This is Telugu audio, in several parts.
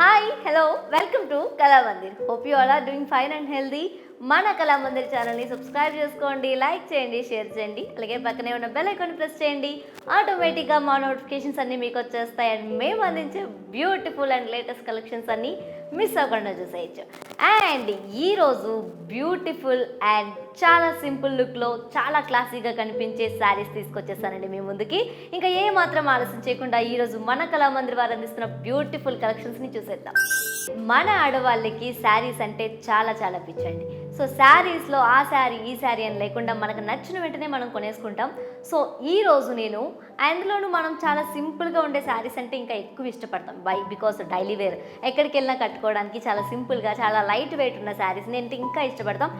Hi hello welcome to Kalamandir. Hope you all are doing fine and healthy. మన కళామందిర్ ఛానల్ని సబ్స్క్రైబ్ చేసుకోండి, లైక్ చేయండి, షేర్ చేయండి. అలాగే పక్కనే ఉన్న బెల్ ఐకాన్ ప్రెస్ చేయండి. ఆటోమేటిక్గా మా నోటిఫికేషన్స్ అన్నీ మీకు వచ్చేస్తాయి. అండ్ మేము అందించే బ్యూటిఫుల్ అండ్ లేటెస్ట్ కలెక్షన్స్ అన్నీ మిస్ అవ్వకుండా చూసేయచ్చు. అండ్ ఈరోజు బ్యూటిఫుల్ అండ్ చాలా సింపుల్ లుక్లో చాలా క్లాసీగా కనిపించే శారీస్ తీసుకొచ్చేసానండి మీ ముందుకి. ఇంకా ఏ మాత్రం ఆలస్యం చేయకుండా ఈరోజు మన కళామందిర్ వారు అందిస్తున్న బ్యూటిఫుల్ కలెక్షన్స్ని చూసేద్దాం. మన ఆడవాళ్ళకి శారీస్ అంటే చాలా చాలా పిచ్చండి. సో శారీస్లో ఆ శారీ ఈ శారీ అని లేకుండా మనకు నచ్చిన వెంటనే మనం కొనేసుకుంటాం. సో ఈరోజు నేను అందులోనూ మనం చాలా సింపుల్గా ఉండే శారీస్ అంటే ఇంకా ఎక్కువ ఇష్టపడతాం. బికాస్ డైలీ వేర్ ఎక్కడికి వెళ్ళినా కట్టుకోవడానికి చాలా సింపుల్గా చాలా లైట్ వెయిట్ ఉన్న శారీస్ నేను ఇంకా ఇష్టపడతాం.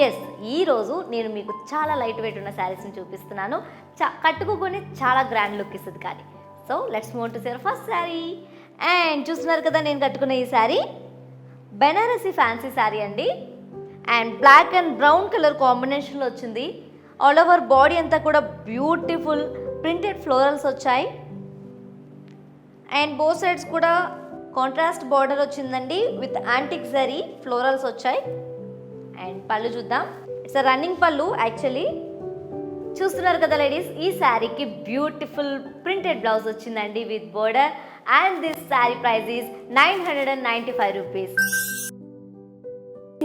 ఎస్, ఈరోజు నేను మీకు చాలా లైట్ వెయిట్ ఉన్న శారీస్ని చూపిస్తున్నాను. కట్టుకోగానే చాలా గ్రాండ్ లుక్ ఇస్తుంది. కానీ so let's move to see first sari. And చూస్తున్నారు కదా, నేను కట్టుకున్న ఈ శారీ బెనారసీ ఫ్యాన్సీ శారీ అండి. And black and brown colour కాంబినేషన్లో వచ్చింది. ఆల్ ఓవర్ బాడీ అంతా కూడా బ్యూటిఫుల్ ప్రింటెడ్ ఫ్లోరల్స్ వచ్చాయి. అండ్ బోత్ సైడ్స్ కూడా కాంట్రాస్ట్ బార్డర్ వచ్చిందండి విత్ యాంటిక్ జరీ ఫ్లోరల్స్ వచ్చాయి. అండ్ పళ్ళు చూద్దాం. It's a running pallu actually. చూస్తున్నారు కదా లేడీస్, ఈ శారీకి బ్యూటిఫుల్ ప్రింటెడ్ బ్లౌజ్ వచ్చిందండి with border. And this sari price is 995 rupees.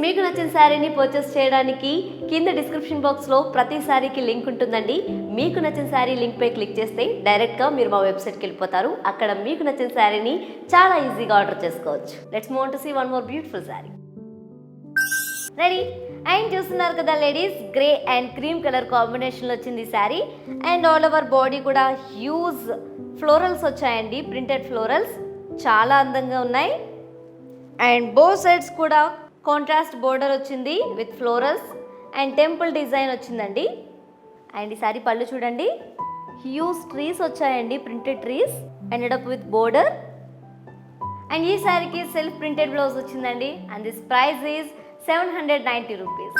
మీకు నచ్చిన శారీని పర్చేస్ చేయడానికి కింద డిస్క్రిప్షన్ బాక్స్లో ప్రతి శారీకి లింక్ ఉంటుందండి. మీకు నచ్చిన శారీ లింక్పై క్లిక్ చేస్తే డైరెక్ట్గా మీరు మా వెబ్సైట్కి వెళ్ళిపోతారు. అక్కడ మీకు నచ్చిన శారీని చాలా ఈజీగా ఆర్డర్ చేసుకోవచ్చు. Let's move to see one more beautiful sari. Ready? And చూస్తున్నారు కదా ladies, grey and cream colour కాంబినేషన్లో వచ్చింది ఈ sari. And all over body కూడా హ్యూజ్ ఫ్లోరల్స్ వచ్చాయండి, ప్రింటెడ్ ఫ్లోరల్స్ చాలా అందంగా ఉన్నాయి. అండ్ బోత్ సైడ్స్ కూడా కాంట్రాస్ట్ బోర్డర్ వచ్చింది with florals and temple design వచ్చిందండి. అండ్ ఈ శారీ పళ్ళు చూడండి, హ్యూజ్ ట్రీస్ వచ్చాయండి, printed trees ended up with border. And ఈ శారీకి సెల్ఫ్ ప్రింటెడ్ బ్లౌజ్ వచ్చిందండి. And this price is 790 rupees.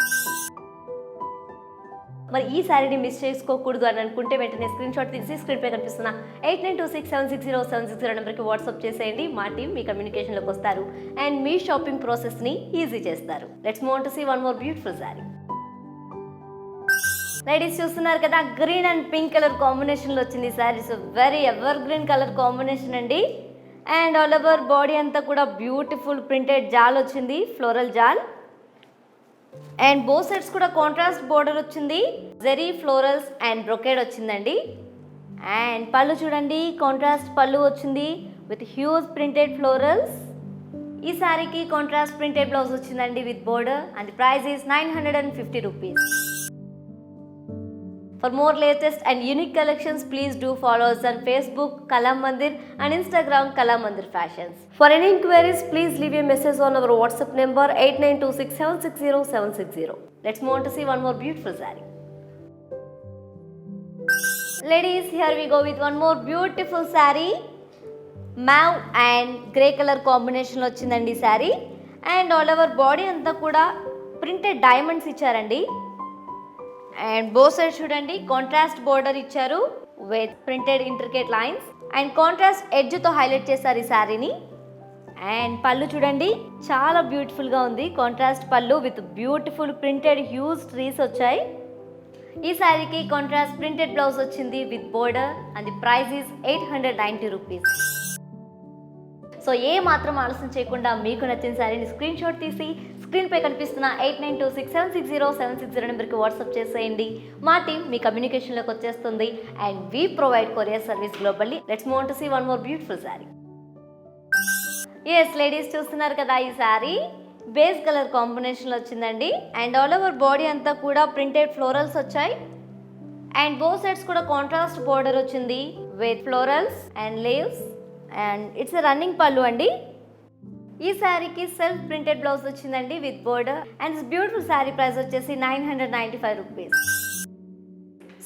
మరి ఈ శారీని మిస్ చేసుకోకూడదు అని అనుకుంటే వెంటనే స్క్రీన్ షాట్ తీసి స్క్రీన్పై కనిపిస్తున్న 8926760760 నెంబర్కి వాట్సాప్ చేసేయండి. మా టీం మీ కమ్యూనికేషన్లోకి వస్తారు అండ్ మీ షాపింగ్ ప్రాసెస్ని ఈజీ చేస్తారు. Let's move to see one more beautiful sari. Ladies చూస్తున్నారు కదా, గ్రీన్ అండ్ పింక్ కలర్ కాంబినేషన్లో వచ్చింది sari. So very ever green colour combination అండి. అండ్ ఆల్ ఓవర్ బాడీ అంతా కూడా బ్యూటిఫుల్ ప్రింటెడ్ జాల్ వచ్చింది, floral jaal. And both sides కూడా కాంట్రాస్ట్ బోర్డర్ వచ్చింది, జెరీ ఫ్లోరల్స్ అండ్ బ్రొకేడ్ వచ్చిందండి. అండ్ పళ్ళు చూడండి, కాంట్రాస్ట్ పళ్ళు వచ్చింది విత్ హ్యూజ్ ప్రింటెడ్ ఫ్లోరల్స్. ఈ శారీకి కాంట్రాస్ట్ ప్రింటెడ్ బ్లౌజ్ వచ్చిందండి with border. And the price is 950 rupees. For more latest and unique collections, please do follow us on Facebook Kalamandir and Instagram Kalamandir Fashions. For any inquiries, please leave a message on our WhatsApp number 8926760760. Let's move on to see one more beautiful saree. Ladies, here we go with one more beautiful saree. Mauve and grey color combination lo ochindandi saree. And all over body anta kuda printed diamonds ichcharandi. And both side చూడండి కాంట్రాస్ట్ బోర్డర్ ఇచ్చారు with printed intricate lines and contrast ఎడ్జ్తో హైలైట్ చేశారు ఈ శారీని. అండ్ పళ్ళు చూడండి, చాలా బ్యూటిఫుల్గా ఉంది. Contrast pallu with beautiful printed huge trees వచ్చాయి. ఈ శారీకి కాంట్రాస్ట్ ప్రింటెడ్ బ్లౌజ్ వచ్చింది with border. And the price is 890 rupees. So ఏ మాత్రం ఆలస్యం చేయకుండా మీకు నచ్చిన శారీని స్క్రీన్ షాట్ తీసి స్క్రీన్పై కనిపిస్తున్న 8926760760 నెంబర్కి వాట్సాప్ చేసేయండి. మా టీం మీ కమ్యూనికేషన్లోకి వచ్చేస్తుంది and we provide courier service globally. Let's move to see one more beautiful sari. Yes ladies, చూస్తున్నారు కదా, ఈ శారీ బేస్ కలర్ కాంబినేషన్లో వచ్చిందండి. అండ్ ఆల్ ఓవర్ బాడీ అంతా కూడా ప్రింటెడ్ ఫ్లోరల్స్ వచ్చాయి. అండ్ బోత్ సైడ్స్ కూడా కాంట్రాస్ట్ బోర్డర్ వచ్చింది with florals and leaves. And it's a running పళ్ళు అండి. ఈ శారీకి సెల్ఫ్ ప్రింటెడ్ బ్లౌజ్ వచ్చిందండి with border. And this beautiful sari price వచ్చేసి 995 రూపీస్.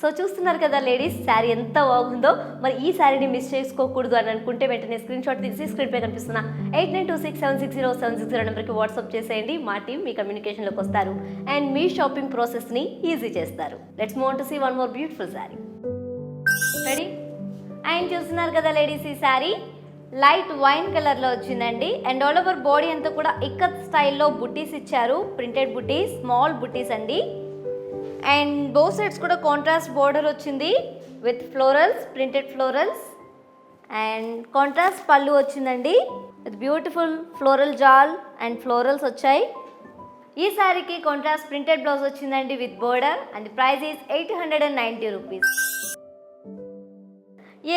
సో చూస్తున్నారు కదా లేడీస్, శారీ ఎంత బాగుందో. మరి ఈ శారీని మిస్ చేసుకోకూడదు అని అనుకుంటే వెంటనే స్క్రీన్ షాట్ తీసి స్క్రీన్పై కనిపిస్తున్న 8926760760 నెంబర్కి వాట్సాప్ చేసేయండి. మా టీం మీ కమ్యూనికేషన్లోకి వస్తారు అండ్ మీ షాపింగ్ ప్రాసెస్ని ఈజీ చేస్తారు. Let's move to see one more beautiful sari. Ready? And చూస్తున్నారు కదా లేడీస్, ఈ శారీ లైట్ వైన్ కలర్లో వచ్చిందండి. అండ్ ఆల్ ఓవర్ బాడీ అంతా కూడా ఇక్కత్ స్టైల్లో బుట్టీస్ ఇచ్చారు, ప్రింటెడ్ బుట్టీస్, స్మాల్ బుట్టీస్ అండి. అండ్ బోత్ సైడ్స్ కూడా కాంట్రాస్ట్ బోర్డర్ వచ్చింది with florals, printed florals. And contrast పళ్ళు వచ్చిందండి with beautiful floral jaal and florals వచ్చాయి. ఈ శారీకి కాంట్రాస్ట్ ప్రింటెడ్ బ్లౌజ్ వచ్చిందండి with border and price is 890 rupees.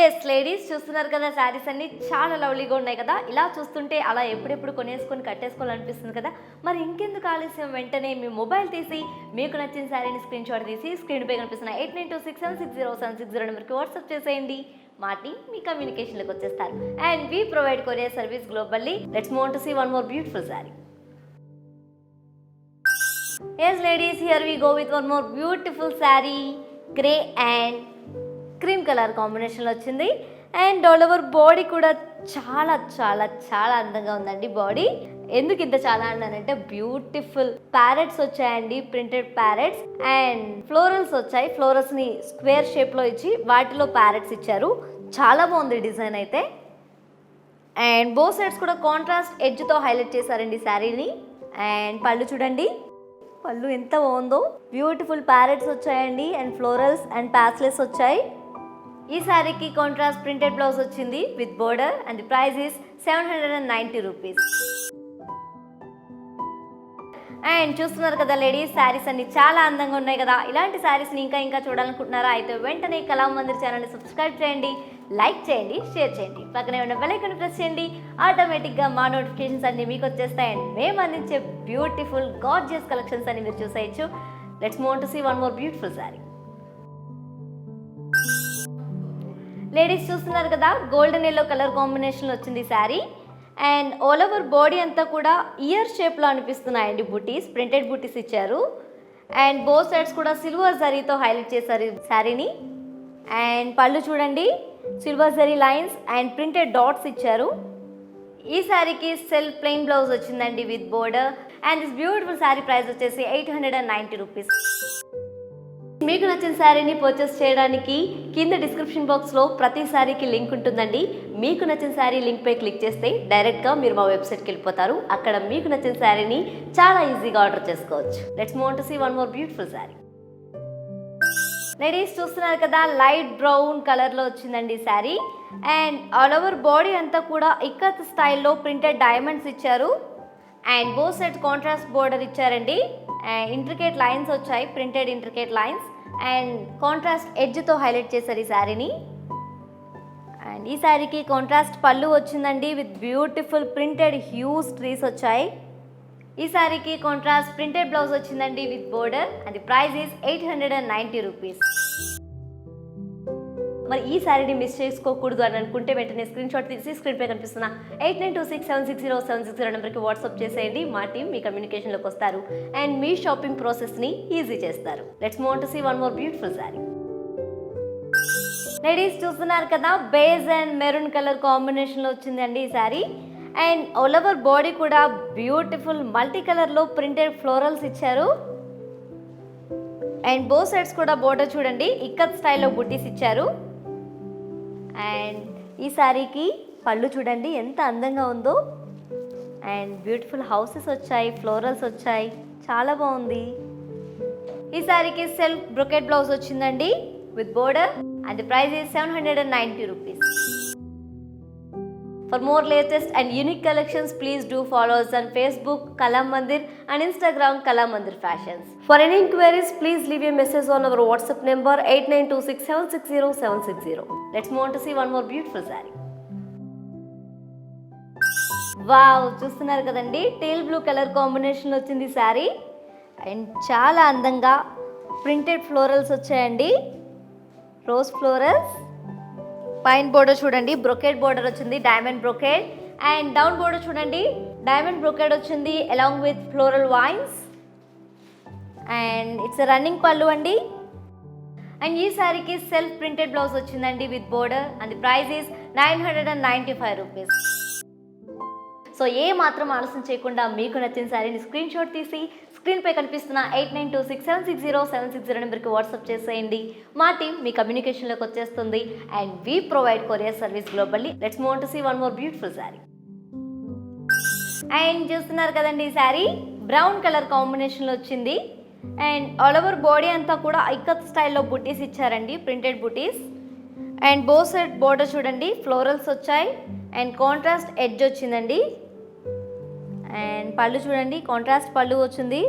Yes ladies, చూస్తున్నారు కదా శారీస్ అన్నీ చాలా లవ్లీగా ఉన్నాయి కదా. ఇలా చూస్తుంటే అలా ఎప్పుడెప్పుడు కొనేసుకొని కట్టేసుకోవాలనిపిస్తుంది కదా. మరి ఇంకెందుకు ఆలస్యం, వెంటనే మీ మొబైల్ తీసి మీకు నచ్చిన శారీని స్క్రీన్ షాట్ తీసి స్క్రీన్పై కనిపిస్తున్న 8926760760 నెంబర్కి వాట్సాప్ చేసేయండి. మా టీం మీ కమ్యూనికేషన్లోకి వచ్చేస్తారు. And we provide courier service globally. Let's move to see one more beautiful sari. Yes ladies, here we go with one more beautiful saree. Grey and cream color కాంబినేషన్లో వచ్చింది. అండ్ ఆల్ ఓవర్ బాడీ కూడా చాలా చాలా చాలా అందంగా ఉందండి. బాడీ ఎందుకు ఇంత చాలా అన్నానంటే బ్యూటిఫుల్ ప్యారెట్స్ వచ్చాయండి, ప్రింటెడ్ ప్యారెట్స్. అండ్ ఫ్లోరల్స్ వచ్చాయి, ఫ్లోరల్స్ని స్క్వేర్ షేప్లో ఇచ్చి వాటిలో ప్యారెట్స్ ఇచ్చారు. చాలా బాగుంది డిజైన్ అయితే. అండ్ బోత్ సైడ్స్ కూడా కాంట్రాస్ట్ ఎడ్జ్తో హైలైట్ చేశారండి శారీని. అండ్ పళ్ళు చూడండి, పళ్ళు ఎంత బాగుందో, బ్యూటిఫుల్ ప్యారెట్స్ వచ్చాయండి అండ్ ఫ్లోరల్స్ అండ్ ప్యాస్లెస్ వచ్చాయి. ఈ శారీకి కాంట్రాస్ట్ ప్రింటెడ్ బ్లౌజ్ వచ్చింది with border and the price is 790 rupees. And చూస్తున్నారు కదా లేడీస్, శారీస్ అన్ని చాలా అందంగా ఉన్నాయి కదా. ఇలాంటి శారీస్ని ఇంకా చూడాలనుకుంటున్నారా? అయితే వెంటనే కళామందిర్ ఛానల్ని సబ్స్క్రైబ్ చేయండి, లైక్ చేయండి, షేర్ చేయండి, పక్కనే ఉన్న బెల్ ఐకాన్ ప్రెస్ చేయండి. ఆటోమేటిక్గా మా నోటిఫికేషన్స్ అన్ని మీకు వచ్చేస్తాయి. అండ్ మేము అందించే బ్యూటిఫుల్ గార్జియస్ కలెక్షన్స్ అన్ని మీరు చూసేయచ్చు. Let's move to see one more beautiful sari. Ladies చూస్తున్నారు కదా, గోల్డెన్ ఎల్లో కలర్ కాంబినేషన్లో వచ్చింది sari. And all over body అంతా కూడా ఇయర్ షేప్లో అనిపిస్తున్నాయండి బుటీస్, ప్రింటెడ్ బుటీస్ ఇచ్చారు. అండ్ బోత్ సైడ్స్ కూడా సిల్వర్ జరీతో హైలైట్ చేశారు శారీని. అండ్ పళ్ళు చూడండి, silver zari lines and printed dots ఇచ్చారు. ఈ శారీకి సెల్ఫ్ ప్లెయిన్ బ్లౌజ్ వచ్చిందండి with border. And this beautiful sari price వచ్చేసి 890 రూపీస్. మీకు నచ్చిన శారీని పర్చేస్ చేయడానికి కింద డిస్క్రిప్షన్ బాక్స్లో ప్రతి శారీకి లింక్ ఉంటుందండి. మీకు నచ్చిన శారీ లింక్పై క్లిక్ చేస్తే డైరెక్ట్గా మీరు మా వెబ్సైట్కి వెళ్ళిపోతారు. అక్కడ మీకు నచ్చిన శారీని చాలా ఈజీగా ఆర్డర్ చేసుకోవచ్చు. Let's move to see one more beautiful sari. Ladies చూస్తున్నారు కదా, లైట్ బ్రౌన్ కలర్లో వచ్చిందండి sari. And all over body అంతా కూడా ఇక్కత్ స్టైల్లో ప్రింటెడ్ డైమండ్స్ ఇచ్చారు. And both side contrast border ఇచ్చారండి. అండ్ ఇంట్రికేట్ లైన్స్ వచ్చాయి, printed intricate lines. And contrast ఎడ్జ్తో హైలైట్ చేశారు ఈ శారీని. అండ్ ఈ శారీకి కాంట్రాస్ట్ పళ్ళు వచ్చిందండి with beautiful printed huge trees వచ్చాయి. ఈ శారీకి కాంట్రాస్ట్ ప్రింటెడ్ బ్లౌజ్ వచ్చిందండి with border and the price is 890 rupees. మరి ఈ శారీని మిస్ చేసుకోకూడదు అని అనుకుంటే వెంటనే స్క్రీన్ షాట్ తీసి స్క్రీన్పై కనిపిస్తున్న 8926760760 నెంబర్కి వాట్సాప్ చేసేయండి. మా టీం మీ కమ్యూనికేషన్లోకి వస్తారు అండ్ మీ షాపింగ్ ప్రాసెస్ని ఈజీ చేస్తారు. Let's move to see one more beautiful sari. Ladies చూస్తున్నారు కదా, బేజ్ అండ్ మెరూన్ కలర్ కాంబినేషన్లో వచ్చిందండి ఈ sari. And all over body కూడా బ్యూటిఫుల్ మల్టీ కలర్లో ప్రింటెడ్ ఫ్లోరల్స్ ఇచ్చారు. అండ్ బోత్ సైడ్స్ కూడా బోర్డర్ చూడండి, ఇక్కత్ స్టైల్లో బుట్టీస్ ఇచ్చారు. అండ్ ఈ శారీకి పళ్ళు చూడండి ఎంత అందంగా ఉందో. అండ్ బ్యూటిఫుల్ హౌసెస్ వచ్చాయి, ఫ్లోరల్స్ వచ్చాయి, చాలా బాగుంది. ఈ శారీకి సెల్ఫ్ బ్రొకెట్ బ్లౌజ్ వచ్చిందండి with border and the price is 790 rupees. For more latest and unique collections, please do follow us on Facebook Kala Mandir and Instagram Kala Mandir Fashions. For any inquiries, please leave a message on our WhatsApp number 8926760760. Let's move on to see one more beautiful saree. Wow, చూస్తున్నారు కదండి, టేల్ బ్లూ కలర్ కాంబినేషన్లో వచ్చింది శారీ. అండ్ చాలా అందంగా ప్రింటెడ్ ఫ్లోరల్స్ వచ్చాయండి, రోజ్ ఫ్లోరల్స్. పైన బోర్డర్ చూడండి, బ్రొకెట్ బోర్డర్ వచ్చింది, diamond brocade. And down border చూడండి, డైమండ్ బ్రొకెట్ వచ్చింది along with floral vines. And it's running పళ్ళు అండి. అండ్ ఈ శారీకి సెల్ఫ్ ప్రింటెడ్ బ్లౌజ్ వచ్చిందండి with border and the price is 995 rupees. So ఏ మాత్రం ఆలస్యం చేయకుండా మీకు నచ్చిన శారీని స్క్రీన్ షాట్ తీసి స్క్రీన్పై కనిపిస్తున్న 8926760760 నెంబర్కి వాట్సాప్ చేసేయండి. మా టీం మీ కమ్యూనికేషన్లోకి వచ్చేస్తుంది. And we provide courier service globally. Let's move to see one more beautiful sari. And చూస్తున్నారు కదండి, ఈ శారీ బ్రౌన్ కలర్ కాంబినేషన్లో వచ్చింది. అండ్ ఆల్ ఓవర్ బాడీ అంతా కూడా ఐకత్ స్టైల్లో బుటీస్ ఇచ్చారండి, ప్రింటెడ్ బుటీస్. అండ్ బో సైడ్ బోర్డర్ చూడండి, ఫ్లోరల్స్ వచ్చాయి. అండ్ కాంట్రాస్ట్ ఎడ్జ్ వచ్చిందండి. అండ్ పళ్ళు చూడండి, కాంట్రాస్ట్ పళ్ళు వచ్చింది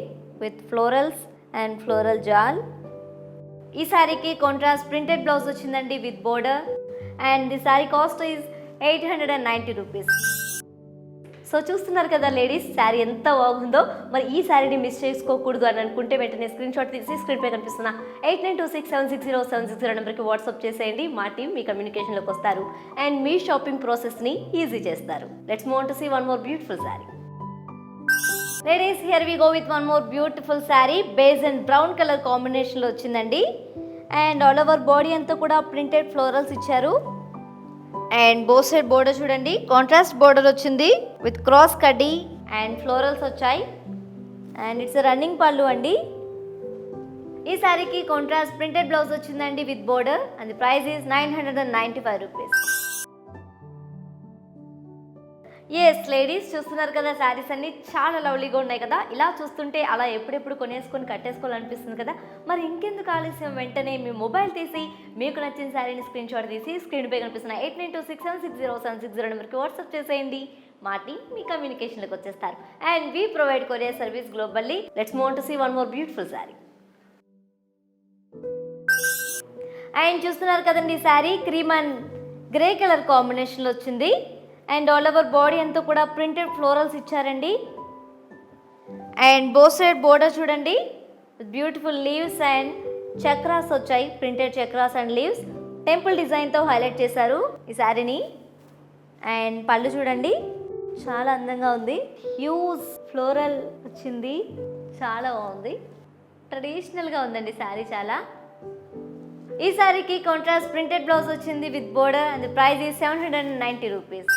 విత్ ఫ్లోరల్స్ అండ్ ఫ్లోరల్ జాల్. ఈ శారీకి కాంట్రాస్ట్ ప్రింటెడ్ బ్లౌజ్ వచ్చిందండి with border. And the sari cost is 890 rupees. So చూస్తున్నారు కదా లేడీస్, శారీ ఎంత బాగుందో. మరి ఈ శారీని మిస్ చేసుకోకూడదు అని అనుకుంటే వెంటనే స్క్రీన్ షాట్ తీసి స్క్రీన్పై కనిపిస్తున్న 8926760760 నెంబర్కి వాట్సాప్ చేసేయండి. మా టీం మీ కమ్యూనికేషన్లోకి వస్తారు అండ్ మీ షాపింగ్ ప్రాసెస్ని ఈజీ చేస్తారు. Let's move to see one more beautiful sari. Ladies, here we go with one more beautiful sari. Beige and brown colour కాంబినేషన్లో వచ్చిందండి. అండ్ ఆల్ ఓవర్ బాడీ అంతా కూడా ప్రింటెడ్ ఫ్లోరల్స్ ఇచ్చారు. అండ్ బో సైడ్ బోర్డర్ చూడండి, కాంట్రాస్ట్ బోర్డర్ వచ్చింది విత్ క్రాస్ కడ్డీ అండ్ ఫ్లోరల్స్ వచ్చాయి. అండ్ ఇట్స్ రన్నింగ్ పళ్ళు అండి. ఈ శారీకి కాంట్రాస్ట్ ప్రింటెడ్ బ్లౌజ్ వచ్చిందండి with border. And the price is 995 rupees. Yes ladies, చూస్తున్నారు కదా శారీస్ అన్నీ చాలా లవ్లీగా ఉన్నాయి కదా. ఇలా చూస్తుంటే అలా ఎప్పుడెప్పుడు కొనేసుకొని కట్టేసుకోవాలనిపిస్తుంది కదా. మరి ఇంకెందుకు ఆలస్యం, వెంటనే మీ మొబైల్ తీసి మీకు నచ్చిన శారీని స్క్రీన్ షాట్ తీసి స్క్రీన్పై కనిపిస్తున్న 8926760760 నెంబర్కి వాట్సాప్ చేసేయండి. మా టీం మీ కమ్యూనికేషన్లోకి వచ్చేస్తారు and we provide courier service globally. Let's move to see one more beautiful sari. And చూస్తున్నారు కదండి, sari cream and grey colour కాంబినేషన్లో వచ్చింది. అండ్ ఆల్ ఓవర్ బాడీ అంతా కూడా ప్రింటెడ్ ఫ్లోరల్స్ ఇచ్చారండి. అండ్ బో సైడ్ బోర్డర్ చూడండి, బ్యూటిఫుల్ లీవ్స్ అండ్ చక్రాస్ వచ్చాయి, printed chakras and leaves. Temple డిజైన్తో హైలైట్ చేశారు ఈ శారీని. అండ్ పళ్ళు చూడండి, చాలా అందంగా ఉంది. హ్యూజ్ ఫ్లోరల్ వచ్చింది, చాలా బాగుంది. ట్రెడిషనల్గా ఉందండి శారీ చాలా. ఈ శారీకి కాంట్రాస్ట్ ప్రింటెడ్ బ్లౌజ్ వచ్చింది with border. And the price is 790 rupees.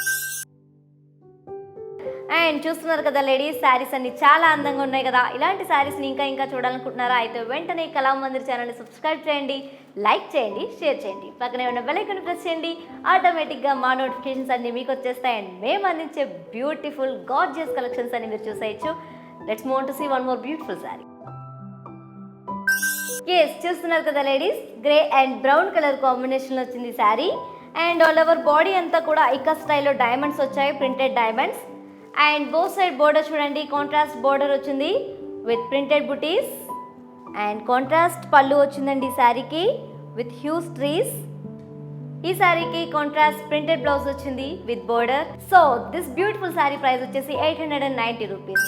And చూస్తున్నారు కదా లేడీస్, శారీస్ అన్ని చాలా అందంగా ఉన్నాయి కదా. ఇలాంటి శారీస్ని ఇంకా చూడాలనుకుంటున్నారా? అయితే వెంటనే కళామందిర్ ఛానల్ని సబ్స్క్రైబ్ చేయండి, లైక్ చేయండి, షేర్ చేయండి. పక్కనే ఉన్న బెల్ ఐకాన్ ప్రెస్ చేయండి. ఆటోమేటిక్గా మా నోటిఫికేషన్స్ అన్ని మీకు వచ్చేస్తాయి. అండ్ మేము అందించే బ్యూటిఫుల్ గార్జియస్ కలెక్షన్స్ అన్ని మీరు చూసేయచ్చు. Let's move to see one more beautiful sari. Yes, చూస్తున్నారు కదా ladies, grey and brown colour కాంబినేషన్లో వచ్చింది sari. And all over body అంతా కూడా ఐకా స్టైల్లో డైమండ్స్ వచ్చాయి, printed diamonds. And both side border చూడండి, కాంట్రాస్ట్ బోర్డర్ వచ్చింది విత్ ప్రింటెడ్ బుటీస్. అండ్ కాంట్రాస్ట్ పళ్ళు వచ్చిందండి ఈ శారీకి విత్ హ్యూజ్ ట్రీస్. ఈ శారీకి కాంట్రాస్ట్ ప్రింటెడ్ బ్లౌజ్ వచ్చింది with border. So this beautiful sari price వచ్చేసి 890 రూపీస్.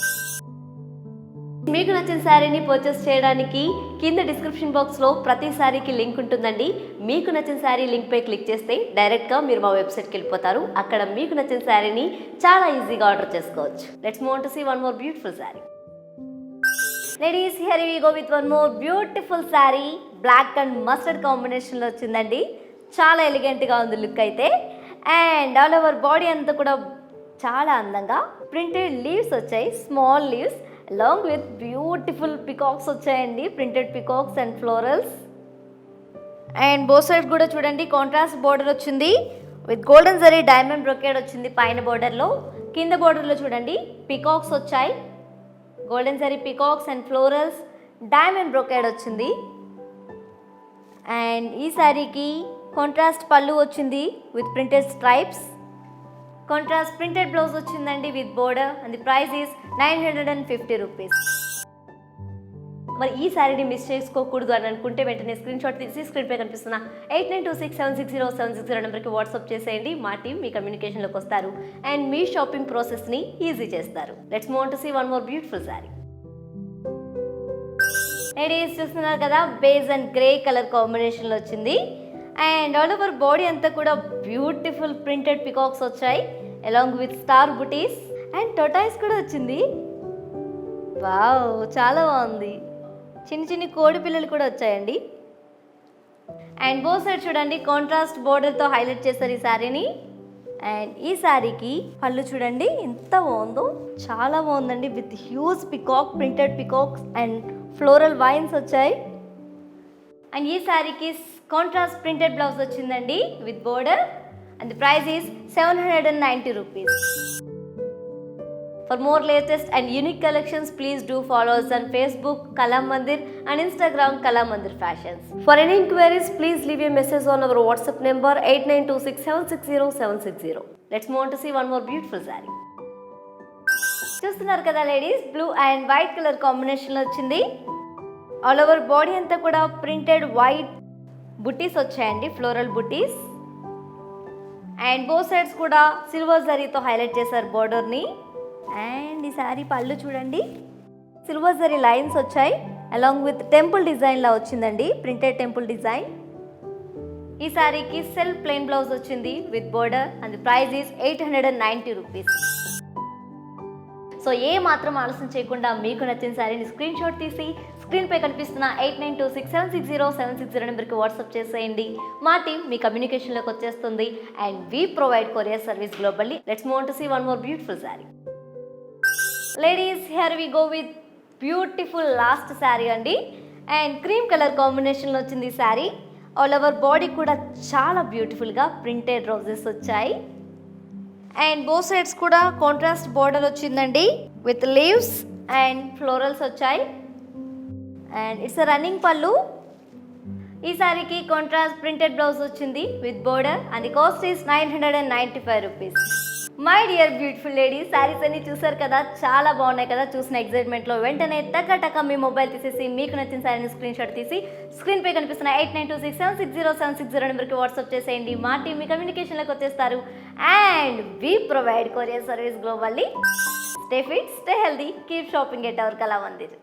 మీకు నచ్చిన శారీని పర్చేస్ చేయడానికి కింద డిస్క్రిప్షన్ బాక్స్లో ప్రతి శారీకి లింక్ ఉంటుందండి. మీకు నచ్చిన శారీ లింక్పై క్లిక్ చేస్తే డైరెక్ట్గా మీరు మా వెబ్సైట్కి వెళ్ళిపోతారు. అక్కడ మీకు నచ్చిన శారీని చాలా ఈజీగా ఆర్డర్ చేసుకోవచ్చు. Let's move to see one more beautiful sari. Ladies, here we go with one more beautiful sari. Black and mustard కాంబినేషన్లో వచ్చిందండి. చాలా ఎలిగెంట్గా ఉంది లుక్ అయితే. అండ్ ఆల్ ఓవర్ బాడీ అంతా కూడా చాలా అందంగా ప్రింటెడ్ లీవ్స్ వచ్చాయి, small leaves along with beautiful peacocks వచ్చాయండి, printed peacocks and florals. And both side కూడా చూడండి, కాంట్రాస్ట్ బోర్డర్ వచ్చింది with golden zari diamond brocade వచ్చింది పైన బోర్డర్లో. కింద బోర్డర్లో చూడండి పికాక్స్ వచ్చాయి, golden zari peacocks and florals, diamond brocade వచ్చింది. అండ్ ఈ శారీకి కాంట్రాస్ట్ పళ్ళు వచ్చింది with printed stripes. Contrast printed blouse వచ్చిందండి with border. And the price is 950 rupees. మరి ఈ శారీని మిస్ చేసుకోకూడదు అని అనుకుంటే వెంటనే స్క్రీన్ షాట్ తీసి స్క్రీన్పై కనిపిస్తున్న 8926760760 నెంబర్కి వాట్సాప్ చేసేయండి. మా టీం మీ కమ్యూనికేషన్లోకి వస్తారు అండ్ మీ షాపింగ్ ప్రాసెస్ని ఈజీ చేస్తారు. Let's move to see one more beautiful sari. Ladies, చూస్తున్నారు కదా, బేజ్ అండ్ గ్రే కలర్ కాంబినేషన్లో వచ్చింది. అండ్ ఆల్ ఓవర్ బాడీ అంతా కూడా బ్యూటిఫుల్ ప్రింటెడ్ పికాక్స్ వచ్చాయి along with star buttis. And tortious కూడా వచ్చింది. వావ్, చాలా బాగుంది. చిన్ని కోడి పిల్లలు కూడా వచ్చాయండి. అండ్ బో సైడ్ చూడండి, కాంట్రాస్ట్ బోర్డర్తో హైలైట్ చేస్తారు ఈ శారీని. అండ్ ఈ శారీకి పళ్ళు చూడండి ఎంత బాగుందో, చాలా బాగుందండి. With huge peacock, printed peacocks and floral wines వచ్చాయి. అండ్ ఈ శారీకి కాంట్రాస్ట్ ప్రింటెడ్ బ్లౌజ్ వచ్చిందండి with border and the price is 790 rupees. For more latest and unique collections, please do follow us on Facebook Kala Mandir and Instagram Kala Mandir Fashions. For any inquiries, please leave a message on our WhatsApp number 8926760760. Let's move on to see one more beautiful saree. చూస్తున్నారు కదా ladies, blue and white colour కాంబినేషన్లో వచ్చింది. ఆల్ ఓవర్ బాడీ అంతా కూడా ప్రింటెడ్ వైట్ బుటీస్ వచ్చాయండి, ఫ్లోరల్ బుటీస్. అండ్ బోత్ సైడ్స్ కూడా సిల్వర్ జరీతో హైలైట్ చేశారు బోర్డర్ని. అండ్ ఈ శారీ పళ్ళు చూడండి, సిల్వర్ జరీ లైన్స్ వచ్చాయి అలాంగ్ విత్ టెంపుల్ డిజైన్లా వచ్చిందండి, ప్రింటెడ్ టెంపుల్ డిజైన్. ఈ శారీకి సెల్ఫ్ ప్లెయిన్ బ్లౌజ్ వచ్చింది with border and the price is 890 rupees. So ఏ మాత్రం ఆలస్యం చేయకుండా మీకు నచ్చిన శారీని స్క్రీన్ షాట్ తీసి స్క్రీన్పై కనిపిస్తున్న 8926760760 నెంబర్కి వాట్సాప్ చేసేయండి. మా టీం మీ కమ్యూనికేషన్లోకి వచ్చేస్తుంది and we provide courier service globally. Let's move on to see one more beautiful sari. Ladies, here we go with beautiful last sari అండి. అండ్ క్రీమ్ కలర్ కాంబినేషన్లో వచ్చింది ఈ శారీ. ఆల్ ఓవర్ బాడీ కూడా చాలా బ్యూటిఫుల్గా ప్రింటెడ్ రోజెస్ వచ్చాయి. అండ్ బోత్ సైడ్స్ కూడా కాంట్రాస్ట్ బోర్డర్ వచ్చిందండి విత్ లీవ్స్ అండ్ ఫ్లోరల్స్ వచ్చాయి. అండ్ ఇట్స్ రన్నింగ్ పళ్ళు. ఈ శారీకి కాంట్రాస్ట్ ప్రింటెడ్ బ్లౌజ్ వచ్చింది with border and the cost is 995 rupees. My dear beautiful ladies, saris అన్ని చూసారు కదా, చాలా బాగున్నాయి కదా. చూసిన ఎక్సైట్మెంట్లో వెంటనే టక మీ మొబైల్ తీసేసి మీకు నచ్చిన శారీని స్క్రీన్ షాట్ తీసి స్క్రీన్పై కనిపిస్తున్న 8926760760 నెంబర్కి వాట్సాప్ చేసేయండి. మా టీం మీ కమ్యూనికేషన్లోకి వచ్చేస్తారు and we provide courier service globally. Stay fit, stay healthy, keep shopping at our కళా మందిర్.